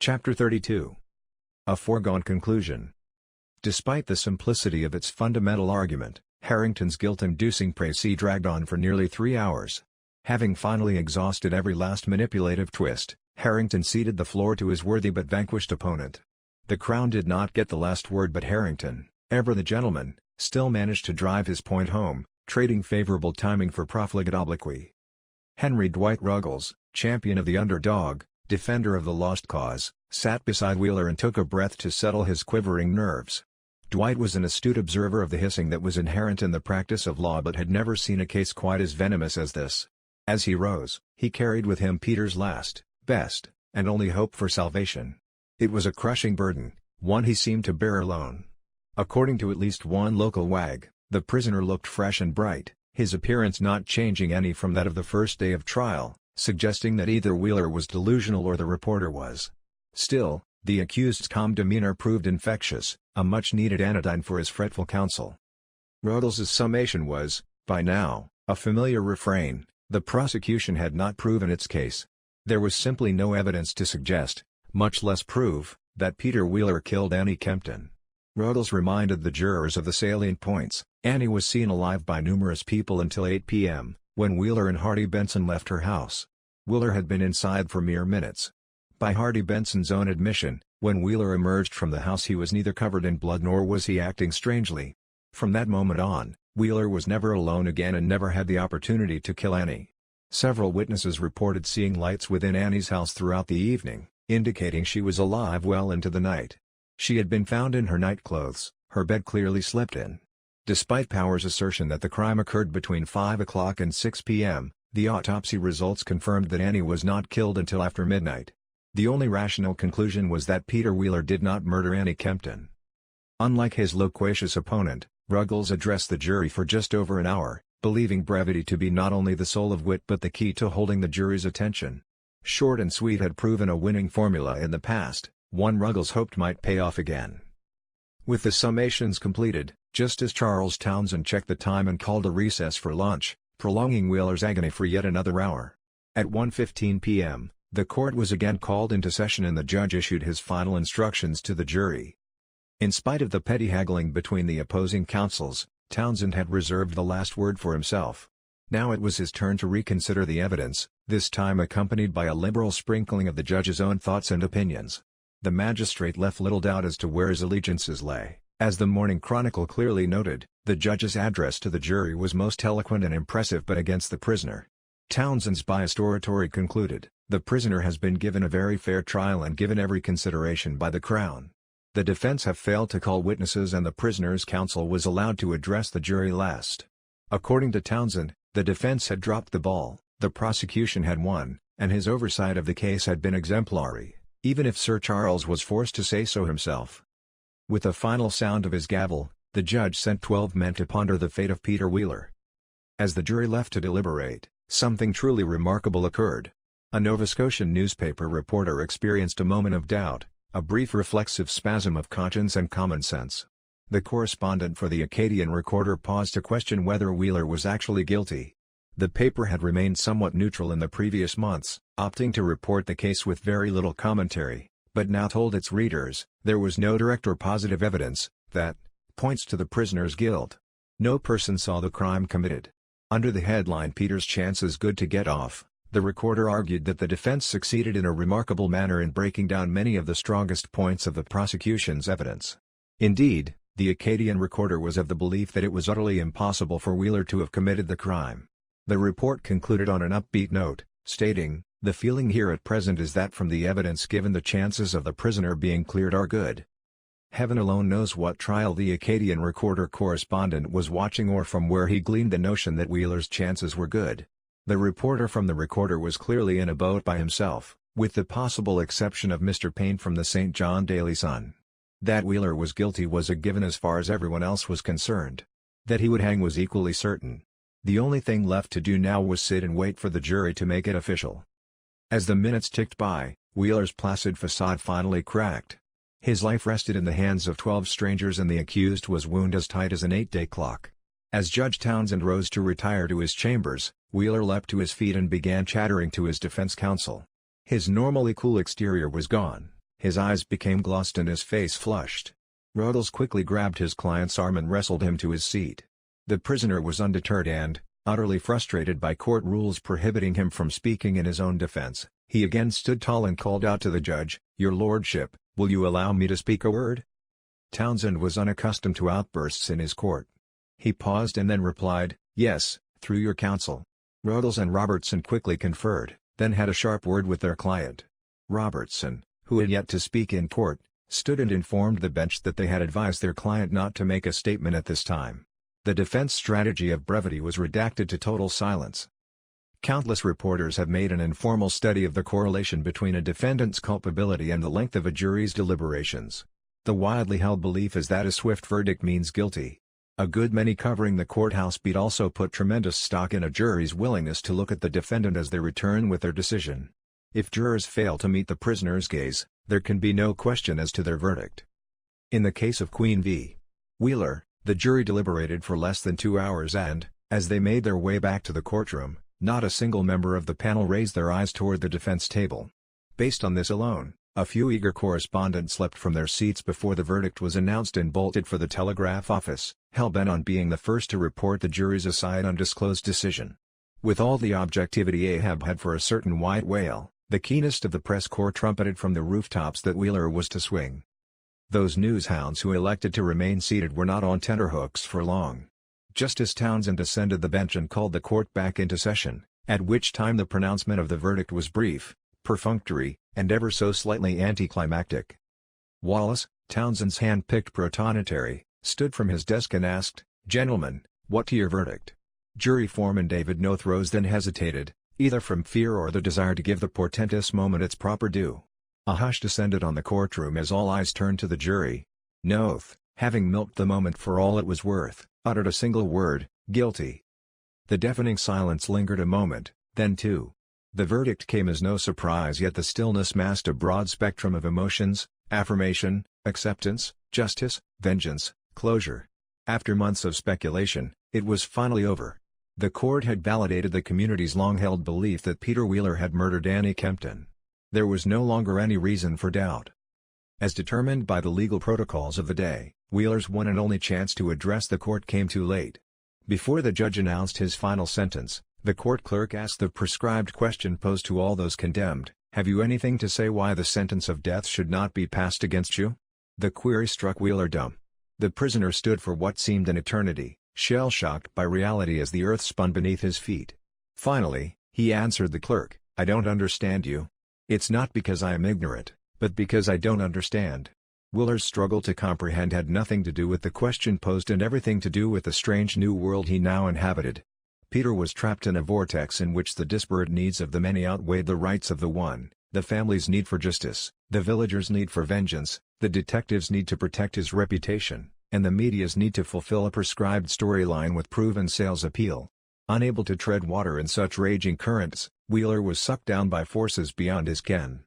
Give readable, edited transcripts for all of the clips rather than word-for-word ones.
Chapter 32. A Foregone Conclusion. Despite the simplicity of its fundamental argument, Harrington's guilt-inducing précis dragged on for nearly 3 hours. Having finally exhausted every last manipulative twist, Harrington ceded the floor to his worthy but vanquished opponent. The Crown did not get the last word, but Harrington, ever the gentleman, still managed to drive his point home, trading favorable timing for profligate obloquy. Henry Dwight Ruggles, champion of the underdog, defender of the lost cause, sat beside Wheeler and took a breath to settle his quivering nerves. Dwight was an astute observer of the hissing that was inherent in the practice of law, but had never seen a case quite as venomous as this. As he rose, he carried with him Peter's last, best, and only hope for salvation. It was a crushing burden, one he seemed to bear alone. According to at least one local wag, the prisoner looked fresh and bright, his appearance not changing any from that of the first day of trial, suggesting that either Wheeler was delusional or the reporter was. Still, the accused's calm demeanor proved infectious, a much-needed anodyne for his fretful counsel. Ruggles's summation was, by now, a familiar refrain: the prosecution had not proven its case. There was simply no evidence to suggest, much less prove, that Peter Wheeler killed Annie Kempton. Ruggles reminded the jurors of the salient points. Annie was seen alive by numerous people until 8 p.m., when Wheeler and Hardy Benson left her house. Wheeler had been inside for mere minutes. By Hardy Benson's own admission, when Wheeler emerged from the house he was neither covered in blood nor was he acting strangely. From that moment on, Wheeler was never alone again and never had the opportunity to kill Annie. Several witnesses reported seeing lights within Annie's house throughout the evening, indicating she was alive well into the night. She had been found in her nightclothes, her bed clearly slept in. Despite Power's assertion that the crime occurred between 5 o'clock and 6 p.m., the autopsy results confirmed that Annie was not killed until after midnight. The only rational conclusion was that Peter Wheeler did not murder Annie Kempton. Unlike his loquacious opponent, Ruggles addressed the jury for just over an hour, believing brevity to be not only the soul of wit but the key to holding the jury's attention. Short and sweet had proven a winning formula in the past, one Ruggles hoped might pay off again. With the summations completed, Justice Charles Townsend checked the time and called a recess for lunch, prolonging Wheeler's agony for yet another hour. At 1:15 p.m., the court was again called into session and the judge issued his final instructions to the jury. In spite of the petty haggling between the opposing counsels, Townsend had reserved the last word for himself. Now it was his turn to reconsider the evidence, this time accompanied by a liberal sprinkling of the judge's own thoughts and opinions. The magistrate left little doubt as to where his allegiances lay. As the Morning Chronicle clearly noted, the judge's address to the jury was most eloquent and impressive but against the prisoner. Townsend's biased oratory concluded, "The prisoner has been given a very fair trial and given every consideration by the Crown. The defense have failed to call witnesses and the prisoner's counsel was allowed to address the jury last." According to Townsend, the defense had dropped the ball, the prosecution had won, and his oversight of the case had been exemplary, even if Sir Charles was forced to say so himself. With the final sound of his gavel, the judge sent 12 men to ponder the fate of Peter Wheeler. As the jury left to deliberate, something truly remarkable occurred. A Nova Scotian newspaper reporter experienced a moment of doubt, a brief reflexive spasm of conscience and common sense. The correspondent for the Acadian Recorder paused to question whether Wheeler was actually guilty. The paper had remained somewhat neutral in the previous months, opting to report the case with very little commentary, but now told its readers, there was no direct or positive evidence that points to the prisoner's guilt. No person saw the crime committed. Under the headline "Peter's chances good to get off," the Recorder argued that the defense succeeded in a remarkable manner in breaking down many of the strongest points of the prosecution's evidence. Indeed, the Acadian Recorder was of the belief that it was utterly impossible for Wheeler to have committed the crime. The report concluded on an upbeat note, stating, "The feeling here at present is that from the evidence given the chances of the prisoner being cleared are good." Heaven alone knows what trial the Acadian Recorder correspondent was watching or from where he gleaned the notion that Wheeler's chances were good. The reporter from the Recorder was clearly in a boat by himself, with the possible exception of Mr. Payne from the St. John Daily Sun. That Wheeler was guilty was a given as far as everyone else was concerned. That he would hang was equally certain. The only thing left to do now was sit and wait for the jury to make it official. As the minutes ticked by, Wheeler's placid facade finally cracked. His life rested in the hands of 12 strangers and the accused was wound as tight as an 8-day clock. As Judge Townsend rose to retire to his chambers, Wheeler leapt to his feet and began chattering to his defense counsel. His normally cool exterior was gone, His eyes became glossed and his face flushed. Ruggles quickly grabbed his client's arm and wrestled him to his seat. The prisoner was undeterred and, utterly frustrated by court rules prohibiting him from speaking in his own defense, he again stood tall and called out to the judge, "Your lordship, will you allow me to speak a word?" Townsend was unaccustomed to outbursts in his court. He paused and then replied, "Yes, through your counsel." Ruggles and Robertson quickly conferred, then had a sharp word with their client. Robertson, who had yet to speak in court, stood and informed the bench that they had advised their client not to make a statement at this time. The defense strategy of brevity was redacted to total silence. Countless reporters have made an informal study of the correlation between a defendant's culpability and the length of a jury's deliberations. The widely held belief is that a swift verdict means guilty. A good many covering the courthouse beat also put tremendous stock in a jury's willingness to look at the defendant as they return with their decision. If jurors fail to meet the prisoner's gaze, there can be no question as to their verdict. In the case of Queen v. Wheeler, the jury deliberated for less than 2 hours and, as they made their way back to the courtroom, not a single member of the panel raised their eyes toward the defense table. Based on this alone, a few eager correspondents leapt from their seats before the verdict was announced and bolted for the telegraph office, hell-bent on being the first to report the jury's aside undisclosed decision. With all the objectivity Ahab had for a certain white whale, the keenest of the press corps trumpeted from the rooftops that Wheeler was to swing. Those newshounds who elected to remain seated were not on tenterhooks for long. Justice Townsend ascended the bench and called the court back into session, at which time the pronouncement of the verdict was brief, perfunctory, and ever so slightly anticlimactic. Wallace, Townsend's hand-picked protonotary, stood from his desk and asked, "Gentlemen, what to your verdict?" Jury foreman David Noth rose then hesitated, either from fear or the desire to give the portentous moment its proper due. A hush descended on the courtroom as all eyes turned to the jury. Noth, having milked the moment for all it was worth, uttered a single word, "Guilty." The deafening silence lingered a moment, then too. The verdict came as no surprise, yet the stillness masked a broad spectrum of emotions: affirmation, acceptance, justice, vengeance, closure. After months of speculation, it was finally over. The court had validated the community's long-held belief that Peter Wheeler had murdered Annie Kempton. There was no longer any reason for doubt. As determined by the legal protocols of the day, Wheeler's one and only chance to address the court came too late. Before the judge announced his final sentence, the court clerk asked the prescribed question posed to all those condemned: "Have you anything to say why the sentence of death should not be passed against you?" The query struck Wheeler dumb. The prisoner stood for what seemed an eternity, shell-shocked by reality as the earth spun beneath his feet. Finally, he answered the clerk, "I don't understand you. It's not because I am ignorant, but because I don't understand." Wheeler's struggle to comprehend had nothing to do with the question posed and everything to do with the strange new world he now inhabited. Peter was trapped in a vortex in which the disparate needs of the many outweighed the rights of the one: the family's need for justice, the villagers' need for vengeance, the detective's need to protect his reputation, and the media's need to fulfill a prescribed storyline with proven sales appeal. Unable to tread water in such raging currents, Wheeler was sucked down by forces beyond his ken.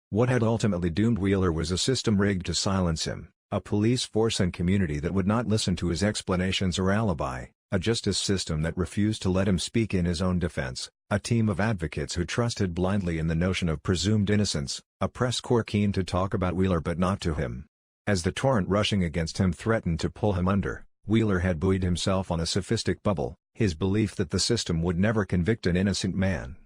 What had ultimately doomed Wheeler was a system rigged to silence him, a police force and community that would not listen to his explanations or alibi, a justice system that refused to let him speak in his own defense, a team of advocates who trusted blindly in the notion of presumed innocence, a press corps keen to talk about Wheeler but not to him. As the torrent rushing against him threatened to pull him under, Wheeler had buoyed himself on a sophistic bubble, his belief that the system would never convict an innocent man.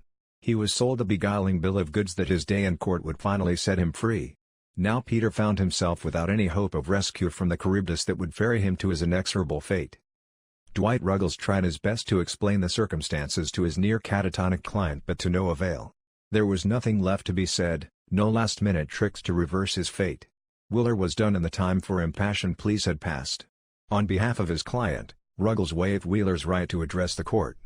He was sold a beguiling bill of goods that his day in court would finally set him free. Now Peter found himself without any hope of rescue from the Charybdis that would ferry him to his inexorable fate. Dwight Ruggles tried his best to explain the circumstances to his near catatonic client, but to no avail. There was nothing left to be said, no last-minute tricks to reverse his fate. Wheeler was done and the time for impassioned pleas had passed. On behalf of his client, Ruggles waived Wheeler's right to address the court.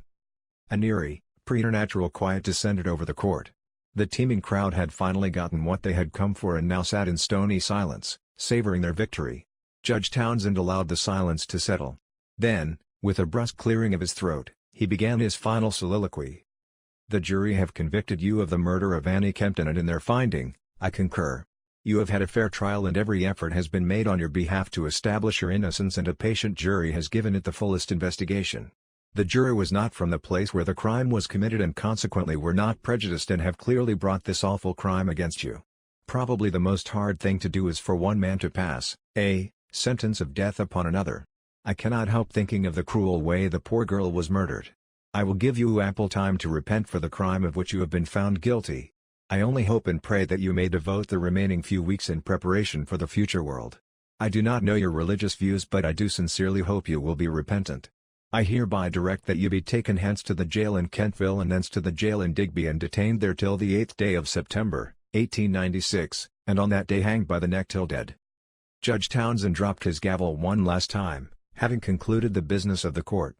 An eerie, preternatural quiet descended over the court. The teeming crowd had finally gotten what they had come for and now sat in stony silence, savoring their victory. Judge Townsend allowed the silence to settle. Then, with a brusque clearing of his throat, he began his final soliloquy. "The jury have convicted you of the murder of Annie Kempton, and in their finding, I concur. You have had a fair trial and every effort has been made on your behalf to establish your innocence, and a patient jury has given it the fullest investigation. The jury was not from the place where the crime was committed and consequently were not prejudiced and have clearly brought this awful crime against you. Probably the most hard thing to do is for one man to pass a sentence of death upon another. I cannot help thinking of the cruel way the poor girl was murdered. I will give you ample time to repent for the crime of which you have been found guilty. I only hope and pray that you may devote the remaining few weeks in preparation for the future world. I do not know your religious views, but I do sincerely hope you will be repentant. I hereby direct that you be taken hence to the jail in Kentville and thence to the jail in Digby and detained there till the 8th day of September, 1896, and on that day hanged by the neck till dead." Judge Townsend dropped his gavel one last time, having concluded the business of the court.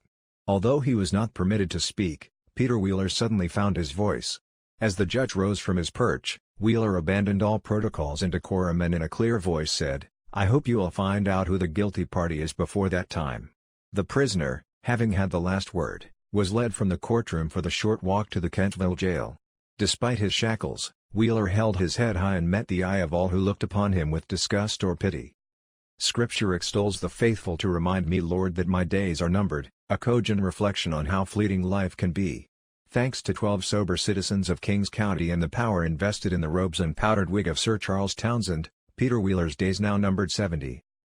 Although he was not permitted to speak, Peter Wheeler suddenly found his voice. As the judge rose from his perch, Wheeler abandoned all protocols and decorum and in a clear voice said, "I hope you will find out who the guilty party is before that time." The prisoner, having had the last word, was led from the courtroom for the short walk to the Kentville jail. Despite his shackles, Wheeler held his head high and met the eye of all who looked upon him with disgust or pity. Scripture extols the faithful to remind me, Lord, that my days are numbered, a cogent reflection on how fleeting life can be. Thanks to 12 sober citizens of Kings County and the power invested in the robes and powdered wig of Sir Charles Townsend, Peter Wheeler's days now numbered 70.